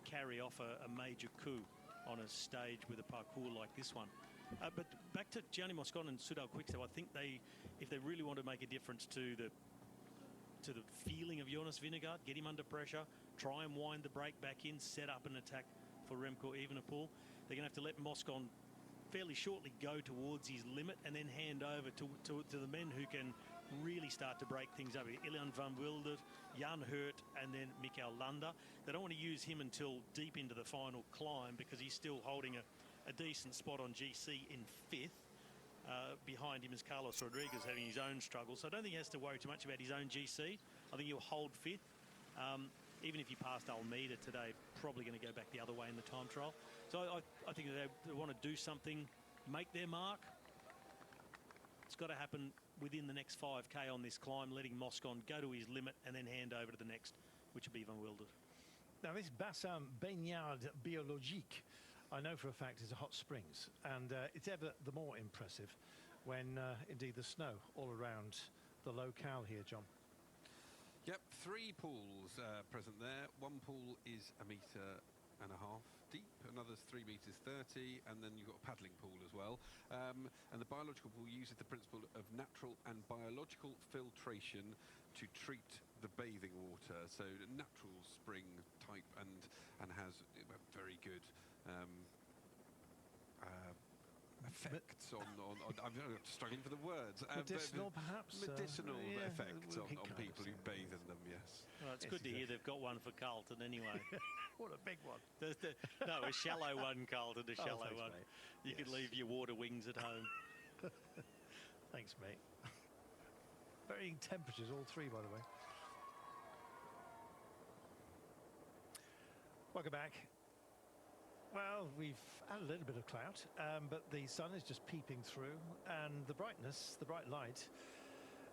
carry off a major coup on a stage with a parcours like this one. But back to Gianni Moscon and Soudal Quickstep, I think if they really want to make a difference to the feeling of Jonas Vingegaard, get him under pressure, try and wind the brake back in, set up an attack for Remco Evenepoel. They're going to have to let Moscon fairly shortly go towards his limit and then hand over to the men who can really start to break things up. Iljan van Wilder, Jan Hurt, and then Mikel Landa. They don't want to use him until deep into the final climb because he's still holding a decent spot on GC in 5th. Behind him is Carlos Rodriguez having his own struggle. So I don't think he has to worry too much about his own GC. I think he'll hold 5th. Even if he passed Almeida today, probably going to go back the other way in the time trial. So I think they want to do something, make their mark. It's got to happen within the next 5K on this climb, letting Moscon go to his limit and then hand over to the next, which will be Van Wilder. Now, this Bassin Baignade Biologique, I know for a fact, is a hot springs, and it's ever the more impressive when indeed the snow all around the locale here, John. Yep, 3 pools present there. One pool is 1.5 meters deep, another's 3 meters 30, and then you've got a paddling pool as well. And the biological pool uses the principle of natural and biological filtration to treat the bathing water. So natural spring type and has very good effects on I'm struggling for the words. Medicinal, perhaps? Medicinal yeah, effects on people who bathe in them, yes. Well, it's good to hear they've got one for Carlton anyway. What a big one. No, a shallow one, Carlton, a shallow thanks, one. mate. You Yes. could leave your water wings at home. Thanks, mate. Varying temperatures, all 3, by the way. Welcome back. Well, we've had a little bit of cloud, but the sun is just peeping through, and the bright light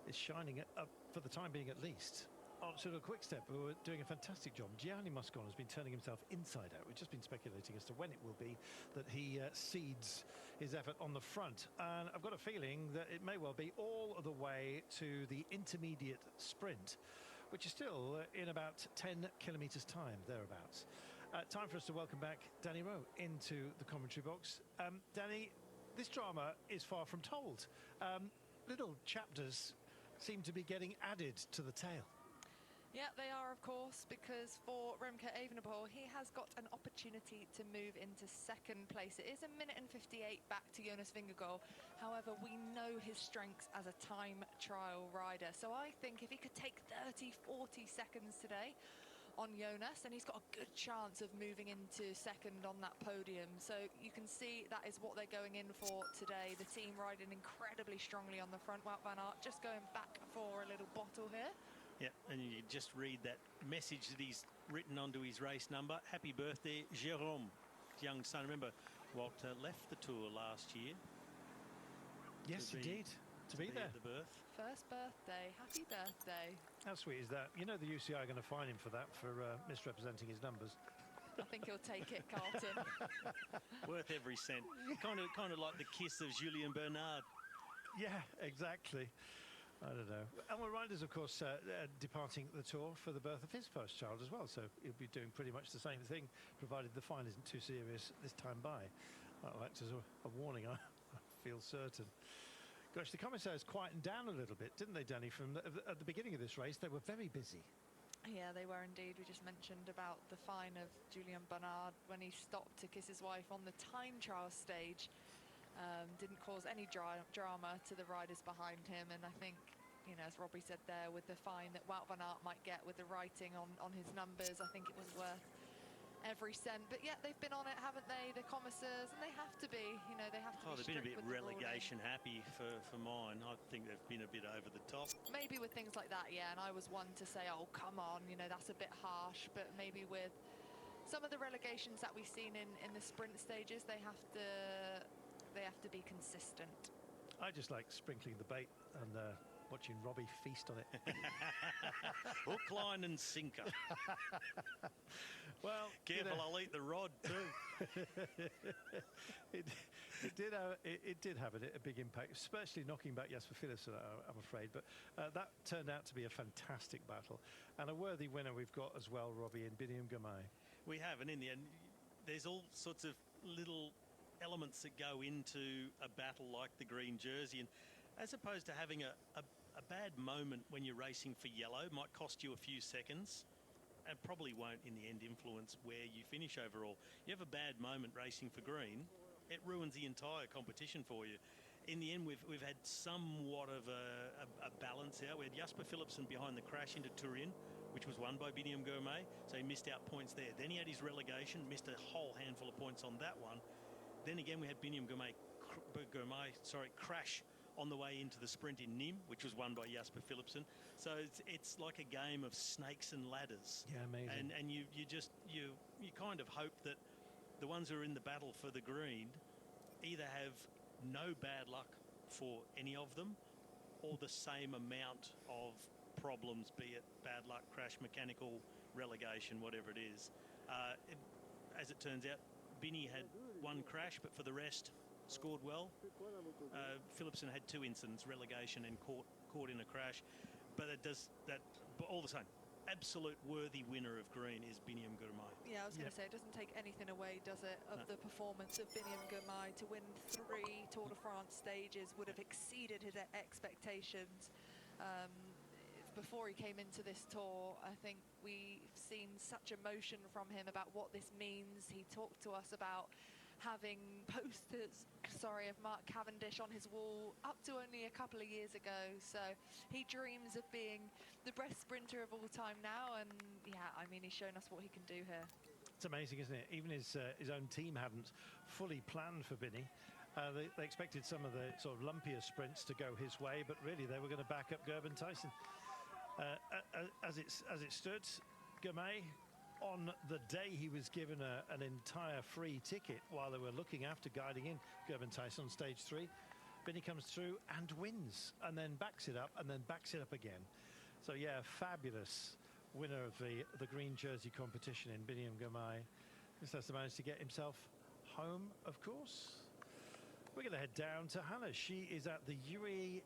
is shining up, for the time being at least, on Soudal Quickstep, who are doing a fantastic job. Gianni Moscon has been turning himself inside out. We've just been speculating as to when it will be that he cedes his effort on the front. And I've got a feeling that it may well be all the way to the intermediate sprint, which is still in about 10 kilometres time, thereabouts. Time for us to welcome back Danny Rowe into the commentary box. Danny, this drama is far from told. Little chapters seem to be getting added to the tale. Yeah, they are, of course, because for Remco Evenepoel, he has got an opportunity to move into 2nd place. It is 1 minute and 58 back to Jonas Vingegaard. However, we know his strengths as a time trial rider. So I think if he could take 30, 40 seconds today on Jonas, and he's got a good chance of moving into second on that podium. So you can see that is what they're going in for today. The team riding incredibly strongly on the front. Wout van Aert just going back for a little bottle here. Yeah, and you just read that message that he's written onto his race number. Happy birthday, Jérôme, his young son. Remember, Walter left the Tour last year. Yes, he did. To be there. At the birth. First birthday. Happy birthday. How sweet is that? You know the UCI are going to fine him for that, for misrepresenting his numbers. I think he'll take it, Carlton. Worth every cent. Kind of like the kiss of Julien Bernard. Yeah, exactly. I don't know. Elmar Riders, of course, departing the Tour for the birth of his first child as well, so he'll be doing pretty much the same thing, provided the fine isn't too serious this time by. Well, that's a warning, I feel certain. Gosh, the commissaires quietened down a little bit, didn't they, Danny? At the beginning of this race, they were very busy. Yeah, they were indeed. We just mentioned about the fine of Julien Bernard when he stopped to kiss his wife on the time trial stage. Didn't cause any drama to the riders behind him, and I think, you know, as Robbie said there, with the fine that Wout van Aert might get with the writing on his numbers, I think it was worth every cent. But yeah, they've been on it, haven't they, the commissaires, and they have to be. You know, they have to. They've been a bit relegation happy for mine. I think they've been a bit over the top. Maybe with things like that, yeah. And I was one to say, oh come on, you know, that's a bit harsh. But maybe with some of the relegations that we've seen in the sprint stages, they have to be consistent. I just like sprinkling the bait and watching Robbie feast on it. Hook, line and sinker. Well, careful, I'll eat the rod too. it did have a big impact, especially knocking back Jasper Philipsen, I'm afraid. But that turned out to be a fantastic battle, and a worthy winner we've got as well, Robbie, in Biniam Girmay. We have, and in the end, there's all sorts of little elements that go into a battle like the green jersey, and as opposed to having a bad moment when you're racing for yellow, might cost you a few seconds and probably won't in the end influence where you finish overall. You have a bad moment racing for green, it ruins the entire competition for you. In the end, we've had somewhat of a balance out. We had Jasper Philipsen behind the crash into Turin, which was won by Biniam Girmay, so he missed out points there. Then he had his relegation, missed a whole handful of points on that one. Then again, we had Biniam Girmay crash on the way into the sprint in Nîmes, which was won by Jasper Philipsen. So it's like a game of snakes and ladders. Yeah, amazing. And you kind of hope that the ones who are in the battle for the green either have no bad luck for any of them, or the same amount of problems, be it bad luck, crash, mechanical, relegation, whatever it is. As it turns out, Binny had one crash, but for the rest, scored well. Philipsen had 2 incidents, relegation and caught in a crash. But but all the same, absolute worthy winner of green is Biniam Girmay. Yeah, I was going to say, it doesn't take anything away, does it, of the performance of Biniam Girmay. To win 3 Tour de France stages would have exceeded his expectations. Before he came into this tour, I think we've seen such emotion from him about what this means. He talked to us about having posters, of Mark Cavendish on his wall up to only a couple of years ago. So he dreams of being the best sprinter of all time now, and yeah, I mean, he's shown us what he can do here. It's amazing, isn't it? Even his own team hadn't fully planned for Binny. They expected some of the sort of lumpier sprints to go his way, but really they were going to back up Gerben Tyson. As it stood, Girmay, on the day he was given an entire free ticket while they were looking after guiding in Gerben Tyson on stage 3, Binny comes through and wins, and then backs it up, and then backs it up again. So yeah, fabulous winner of the green jersey competition in Biniam Girmay. Just has to manage to get himself home, of course. We're going to head down to Hannah. She is at the UAE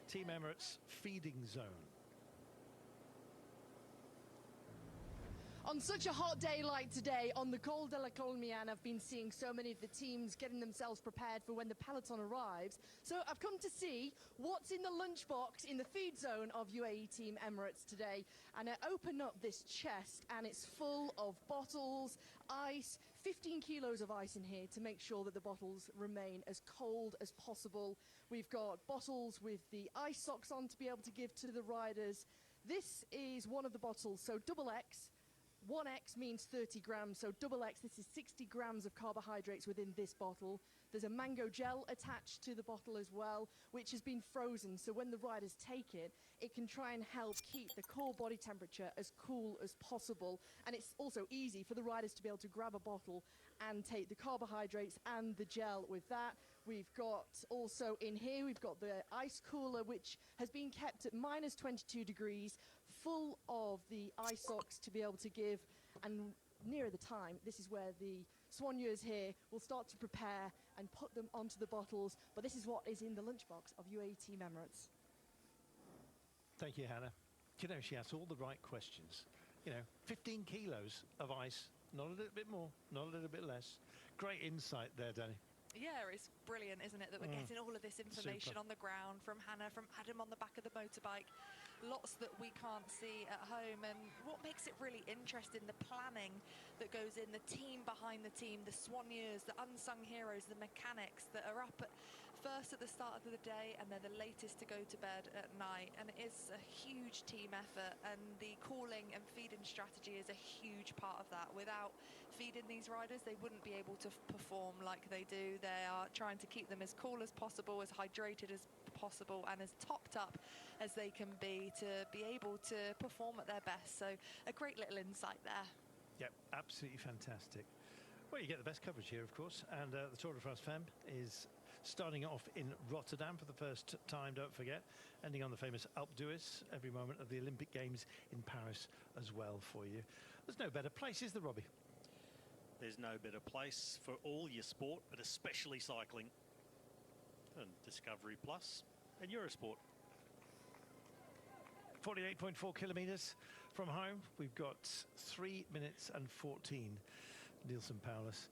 Team Emirates feeding zone. On such a hot day like today, on the Col de la Colmiane, I've been seeing so many of the teams getting themselves prepared for when the peloton arrives. So I've come to see what's in the lunchbox in the feed zone of UAE Team Emirates today. And I open up this chest and it's full of bottles, ice, 15 kilos of ice in here to make sure that the bottles remain as cold as possible. We've got bottles with the ice socks on to be able to give to the riders. This is one of the bottles, so double X. 1X means 30 grams, so double X, this is 60 grams of carbohydrates within this bottle. There's a mango gel attached to the bottle as well, which has been frozen, so when the riders take it, it can try and help keep the core body temperature as cool as possible. And it's also easy for the riders to be able to grab a bottle and take the carbohydrates and the gel with that. We've got also in here, we've got the ice cooler, which has been kept at minus 22 degrees, full of the ice socks to be able to give. And nearer the time, this is where the soigneurs here will start to prepare and put them onto the bottles. But this is what is in the lunchbox of UAE team Emirates. Thank you, Hannah. You know, she asked all the right questions. You know, 15 kilos of ice, not a little bit more, not a little bit less. Great insight there, Danny. Yeah, it's brilliant, isn't it, that we're getting all of this information on the ground from Hannah, from Adam on the back of the motorbike. Lots that we can't see at home. And what makes it really interesting, the planning that goes in, the team behind the team, the soigneurs, the unsung heroes, the mechanics that are up at first at the start of the day and they're the latest to go to bed at night. And it is a huge team effort, and the cooling and feeding strategy is a huge part of that. Without feeding these riders, they wouldn't be able to perform like they do. They are trying to keep them as cool as possible, as hydrated as possible, and as topped up as they can be to be able to perform at their best. So a great little insight there. Yep, absolutely fantastic. Well, you get the best coverage here, of course, and the Tour de France Femme is starting off in Rotterdam for the first time, don't forget, ending on the famous Alpe d'Huez, every moment of the Olympic Games in Paris as well for you. There's no better place, is there, Robbie? There's no better place for all your sport, but especially cycling. And Discovery Plus and Eurosport. 48.4 kilometres from home. We've got 3 minutes and 14. Nielsen Paulus.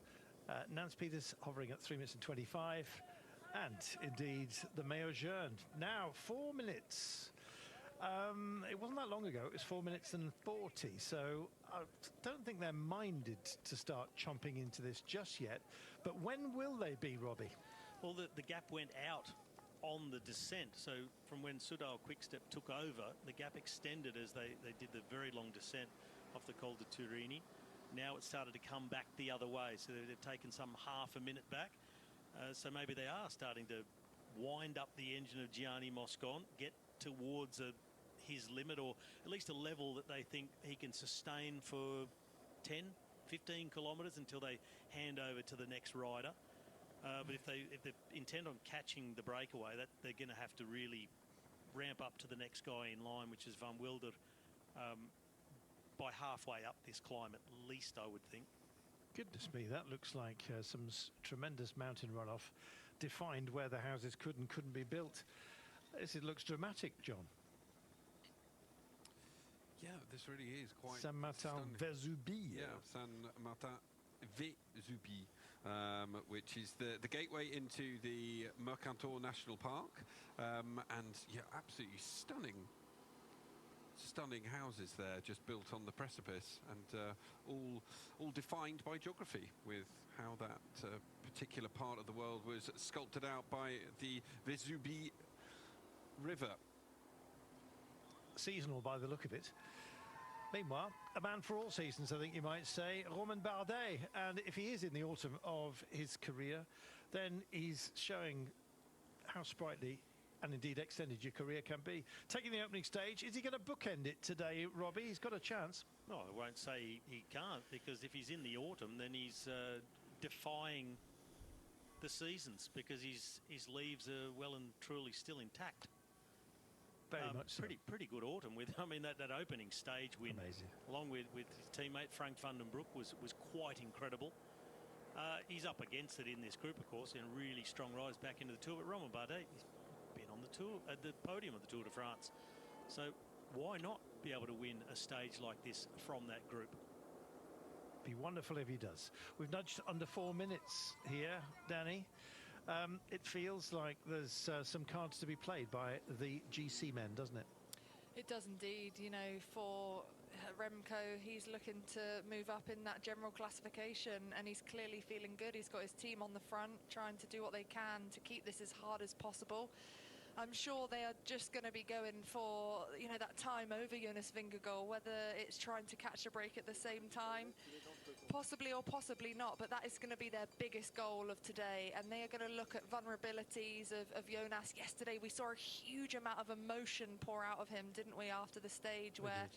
Nance Peters hovering at 3 minutes and 25. And indeed, the Mywhoosh. Now, 4 minutes. It wasn't that long ago. It was 4 minutes and 40. So I don't think they're minded to start chomping into this just yet. But when will they be, Robbie? Well, the gap went out on the descent. So from when Soudal Quickstep took over, the gap extended as they did the very long descent off the Col de Turini. Now it started to come back the other way. So they've taken some half a minute back. So maybe they are starting to wind up the engine of Gianni Moscon, get towards his limit, or at least a level that they think he can sustain for 10, 15 kilometres until they hand over to the next rider. But if they intend on catching the breakaway, that they're going to have to really ramp up to the next guy in line, which is Van Wilder, by halfway up this climb at least, I would think. Goodness me, that looks like some tremendous mountain runoff defined where the houses could and couldn't be built. It looks dramatic, John. Yeah, this really is quite Saint-Martin-Vésubie. Yeah, Saint-Martin-Vésubie, which is the gateway into the Mercantour National Park. And yeah, absolutely stunning houses there, just built on the precipice, and all defined by geography, with how that particular part of the world was sculpted out by the Vésubie River. Seasonal by the look of it. Meanwhile, a man for all seasons, I think you might say, Romain Bardet. And if he is in the autumn of his career, then he's showing how sprightly and indeed extended your career can be. Taking the opening stage, is he going to bookend it today, Robbie? He's got a chance. No, I won't say he can't, because if he's in the autumn, then he's defying the seasons, because his leaves are well and truly still intact. Very much so. Pretty good autumn with, I mean, that opening stage win. Amazing. Along with his teammate Frank van den Broek was quite incredible. He's up against it in this group, of course, in really strong rise back into the Tour. But Romain Bardet, he's been on the Tour, at the podium of the Tour de France. So why not be able to win a stage like this from that group? Be wonderful if he does. We've nudged under 4 minutes here, Danny. It feels like there's some cards to be played by the GC men, doesn't it? It does indeed. You know, for Remco, he's looking to move up in that general classification, and he's clearly feeling good. He's got his team on the front, trying to do what they can to keep this as hard as possible. I'm sure they are just going to be going for, you know, that time over Jonas Vingegaard, whether it's trying to catch a break at the same time, possibly or possibly not, but that is going to be their biggest goal of today, and they are going to look at vulnerabilities of Jonas. Yesterday we saw a huge amount of emotion pour out of him, didn't we, after the stage, where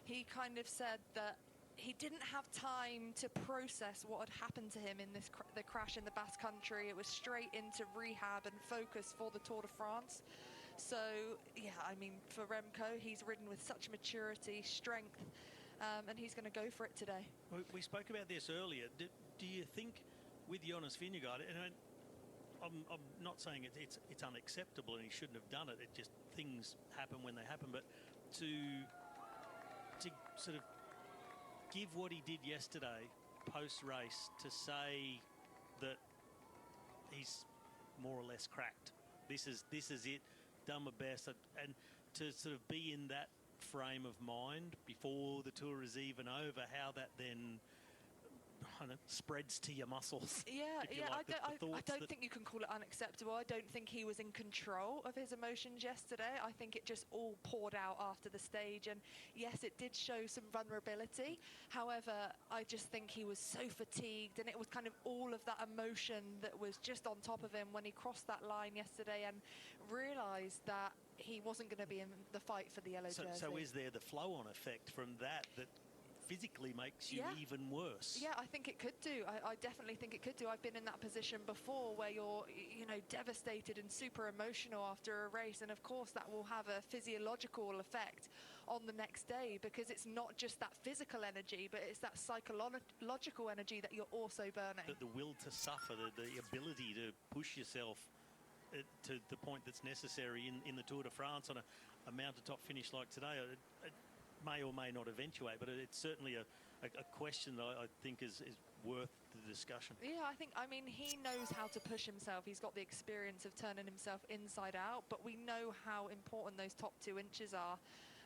he kind of said that he didn't have time to process what had happened to him in this the crash in the Basque Country. It was straight into rehab and focus for the Tour de France. So, yeah, I mean, for Remco, he's ridden with such maturity, strength, and he's going to go for it today. We spoke about this earlier. Do you think with Jonas Vingegaard, and I'm not saying it's unacceptable and he shouldn't have done it, it just things happen when they happen, but to sort of give what he did yesterday post-race to say that he's more or less cracked. This is it, done my best, and to sort of be in that frame of mind before the tour is even over, how that then spreads to your muscles. Yeah, like, I don't think you can call it unacceptable. I don't think he was in control of his emotions yesterday. I think it just all poured out after the stage, and yes, it did show some vulnerability. However, I just think he was so fatigued, and it was kind of all of that emotion that was just on top of him when he crossed that line yesterday and realised that he wasn't going to be in the fight for the yellow jersey. So is there the flow-on effect from that physically makes you even worse? Yeah, I think it could do. I definitely think it could do. I've been in that position before where you're, you know, devastated and super emotional after a race, and of course that will have a physiological effect on the next day, because it's not just that physical energy, but it's that psychological energy that you're also burning. The will to suffer, the ability to push yourself to the point that's necessary in the Tour de France on a mountaintop finish like today. It may or may not eventuate, but it's certainly a question that I think is worth the discussion. Yeah, I mean, he knows how to push himself. He's got the experience of turning himself inside out, but we know how important those top 2 inches are,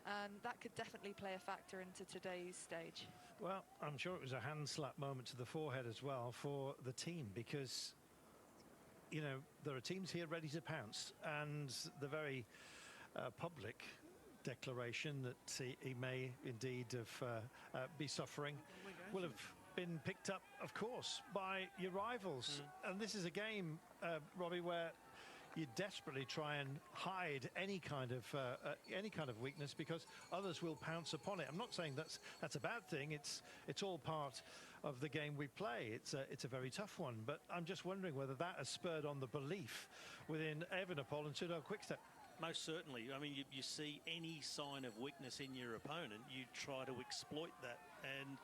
and that could definitely play a factor into today's stage. Well, I'm sure it was a hand slap moment to the forehead as well for the team, because, you know, there are teams here ready to pounce, and the very public declaration that he may indeed be suffering will have been picked up, of course, by your rivals. And this is a game, Robbie, where you desperately try and hide any kind of weakness, because others will pounce upon it. I'm not saying that's a bad thing. It's all part of the game we play. It's a very tough one, but I'm just wondering whether that has spurred on the belief within Evenepoel and Pseudo Quickstep. Most certainly. I mean, you see any sign of weakness in your opponent, you try to exploit that. And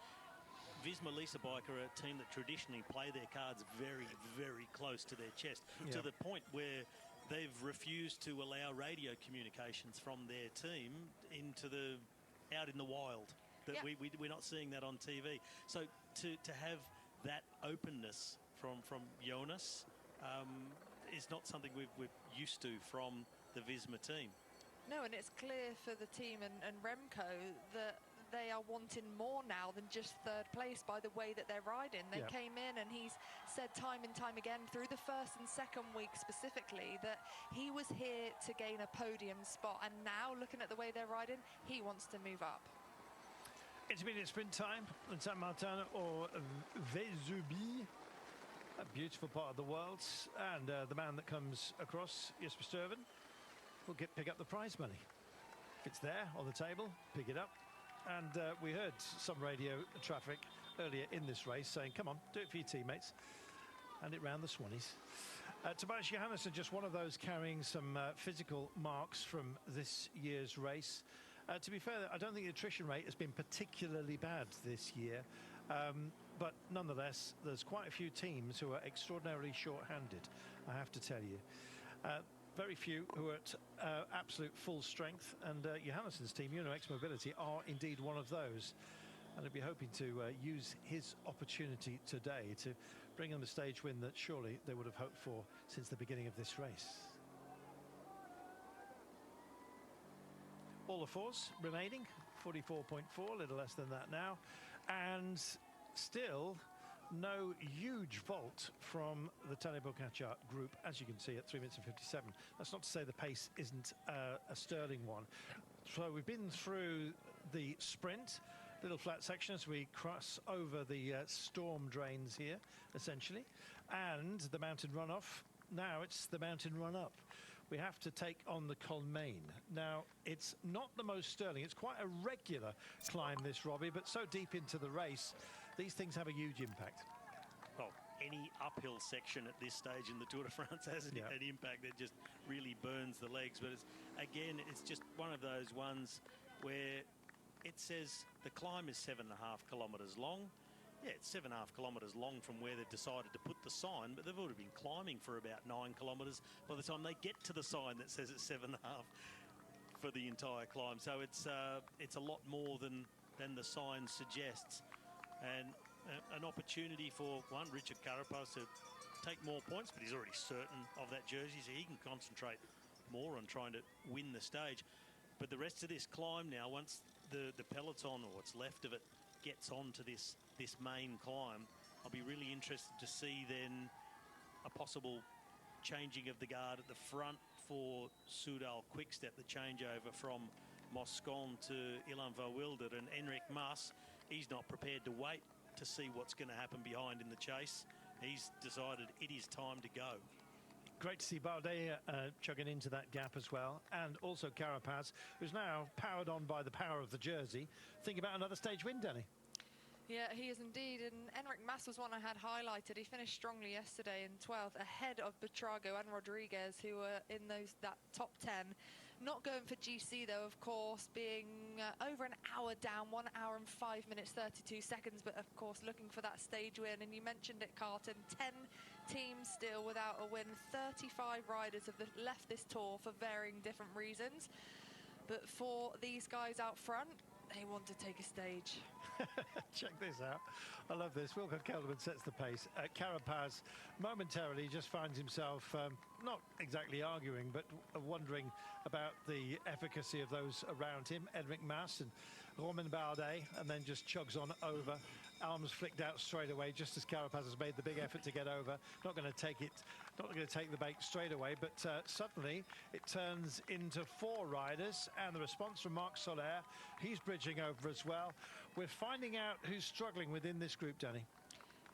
Visma Lease Bike are a team that traditionally play their cards very, very close to their chest, to the point where they've refused to allow radio communications from their team out in the wild. That we're not seeing that on TV. So to have that openness from Jonas is not something we're used to from the Visma team. No, and it's clear for the team and Remco that they are wanting more now than just 3rd place by the way that they're riding. They came in, and he's said time and time again through the 1st and 2nd week specifically that he was here to gain a podium spot, and now looking at the way they're riding, he wants to move up. Intermediate sprint time in Saint Martin or Vesubie, a beautiful part of the world, and the man that comes across, Jesper Stuyven, will pick up the prize money. It's there on the table, pick it up. And we heard some radio traffic earlier in this race saying, come on, do it for your teammates. And it round the Swannies. Tobias Johannesson, just one of those carrying some physical marks from this year's race. To be fair, I don't think the attrition rate has been particularly bad this year. But nonetheless, there's quite a few teams who are extraordinarily short-handed, I have to tell you. Very few who are at absolute full strength, and Johannesson's team, Uno-X Mobility, are indeed one of those. And he'll be hoping to use his opportunity today to bring them a stage win that surely they would have hoped for since the beginning of this race. All the fours remaining, 44.4, a little less than that now. And still no huge vault from the Tadej Pogačar group, as you can see, at 3 minutes and 57. That's not to say the pace isn't a sterling one. So we've been through the sprint, little flat section as we cross over the storm drains here, essentially, and the mountain runoff. Now it's the mountain run up. We have to take on the Colmaine. Now, it's not the most sterling. It's quite a regular climb, this, Robbie, but so deep into the race, these things have a huge impact. Well, any uphill section at this stage in the Tour de France has an impact that just really burns the legs. But again, it's just one of those ones where it says the climb is 7.5 kilometres long. Yeah, it's 7.5 kilometres long from where they've decided to put the sign, but they've already been climbing for about 9 kilometres by the time they get to the sign that says it's 7.5 for the entire climb. So it's a lot more than the sign suggests, and an opportunity for Richard Carapaz to take more points, but he's already certain of that jersey, so he can concentrate more on trying to win the stage. But the rest of this climb now, once the peloton, or what's left of it, gets onto this main climb, I'll be really interested to see then a possible changing of the guard at the front for Soudal Quickstep, the changeover from Moscon to Ilan van Wilder. And Enric Mas, he's not prepared to wait to see what's going to happen behind in the chase. He's decided it is time to go. Great to see Bardet chugging into that gap as well, and also Carapaz, who's now powered on by the power of the jersey. Think about another stage win, Danny. Yeah, he is indeed, and Enric Mas was one I had highlighted. He finished strongly yesterday in 12th, ahead of Buitrago and Rodriguez, who were in that top 10. Not going for GC, though, of course, being over an hour down, 1 hour and 5 minutes, 32 seconds, but, of course, looking for that stage win. And you mentioned it, Carton, 10 teams still without a win. 35 riders have left this tour for varying different reasons. But for these guys out front, they want to take a stage. Check this out. I love this. Wilco Kelderman sets the pace. Carapaz momentarily just finds himself not exactly arguing, but wondering about the efficacy of those around him. Enric Mas and Romain Bardet, and then just chugs on over. Arms flicked out straight away, just as Carapaz has made the big effort to get over. Not going to take the bait straight away, but suddenly it turns into 4 riders, and the response from Marc Soler, he's bridging over as well. We're finding out who's struggling within this group, Danny.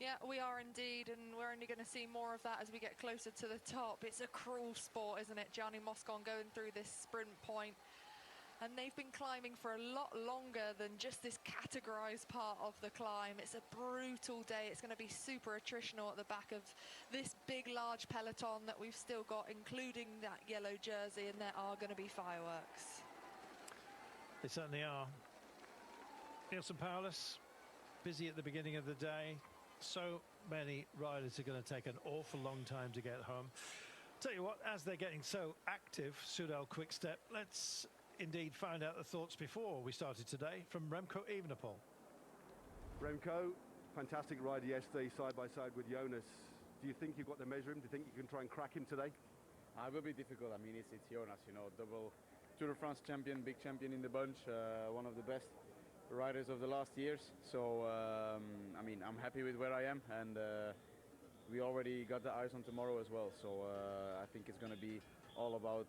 Yeah, we are indeed, and we're only going to see more of that as we get closer to the top. It's a cruel sport, isn't it? Gianni Moscon going through this sprint point. And they've been climbing for a lot longer than just this categorized part of the climb. It's a brutal day. It's going to be super attritional at the back of this big, large peloton that we've still got, including that yellow jersey, and there are going to be fireworks. They certainly are. Nielsen Paulus, busy at the beginning of the day. So many riders are going to take an awful long time to get home. Tell you what, as they're getting so active, Soudal Quickstep, let's indeed find out the thoughts before we started today from Remco Evenepoel. Remco, fantastic ride yesterday, side by side with Jonas. Do you think you've got to measure him? Do you think you can try and crack him today? It will be difficult. I mean, it's Jonas, you know, double Tour de France champion, big champion in the bunch, one of the best riders of the last years. So, I mean, I'm happy with where I am, and we already got the eyes on tomorrow as well. So I think it's going to be all about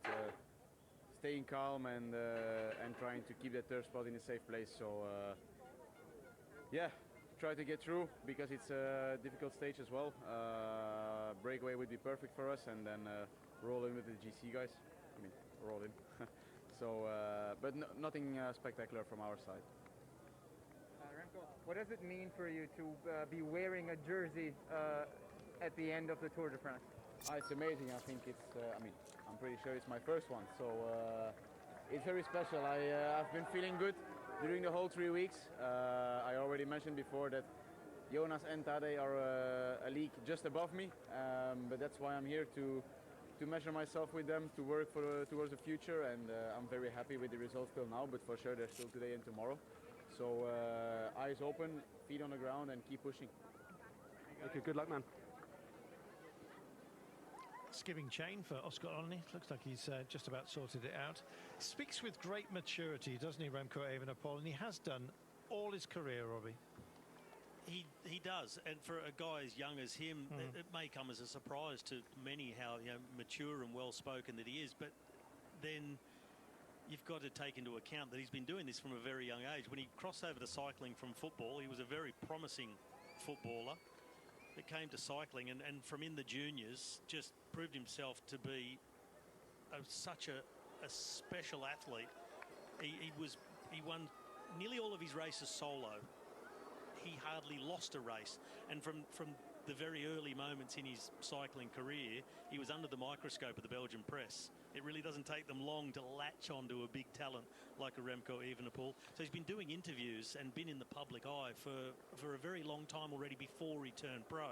staying calm and trying to keep that third spot in a safe place. So yeah, try to get through, because it's a difficult stage as well. Breakaway would be perfect for us, and then roll in with the GC guys. I mean, roll in. So, but nothing spectacular from our side. Remco, what does it mean for you to be wearing a jersey at the end of the Tour de France? It's amazing. I think it's, I mean, I'm pretty sure it's my first one. So it's very special. I've been feeling good during the whole 3 weeks. I already mentioned before that Jonas and Tadej are a league just above me. But that's why I'm here to measure myself with them, to work towards the future. And I'm very happy with the results till now, but for sure there's still today and tomorrow. So eyes open, feet on the ground, and keep pushing. Okay, good luck, man. Skiving chain for Oscar Olney. Looks like he's just about sorted it out. Speaks with great maturity, doesn't he, Remco Evenepoel? And he has done all his career, Robbie. He does, and for a guy as young as him, it may come as a surprise to many how mature and well-spoken that he is. But then you've got to take into account that he's been doing this from a very young age. When he crossed over to cycling from football, he was a very promising footballer that came to cycling, and from in the juniors just proved himself to be such a special athlete. He won nearly all of his races solo. He hardly lost a race, and from the very early moments in his cycling career, he was under the microscope of the Belgian press. It really doesn't take them long to latch onto a big talent like a Remco Evenepoel. So he's been doing interviews and been in the public eye for a very long time already before he turned pro.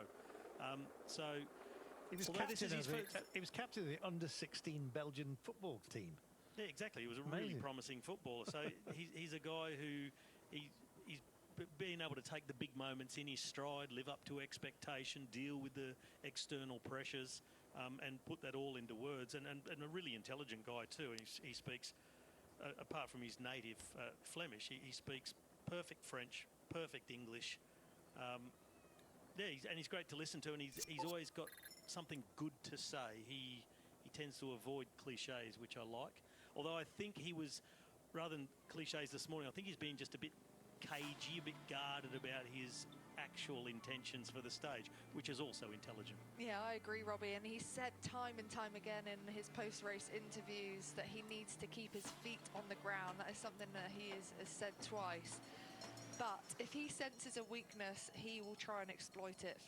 So he was captain of the under-16 Belgian football team. Yeah, exactly. He was a really promising footballer. So he's a guy who he's being able to take the big moments in his stride, live up to expectation, deal with the external pressures, and put that all into words. And a really intelligent guy too. He speaks, apart from his native Flemish, he speaks perfect French, perfect English. Yeah, he's great to listen to, and he's always got something good to say. He tends to avoid cliches, which I like. Although I think he was, rather than cliches this morning, I think he's been just a bit cagey, a bit guarded about his actual intentions for the stage, which is also intelligent. Yeah, I agree, Robbie. And he said time and time again in his post-race interviews that he needs to keep his feet on the ground. That is something that he has said twice. But if he senses a weakness, he will try and exploit it for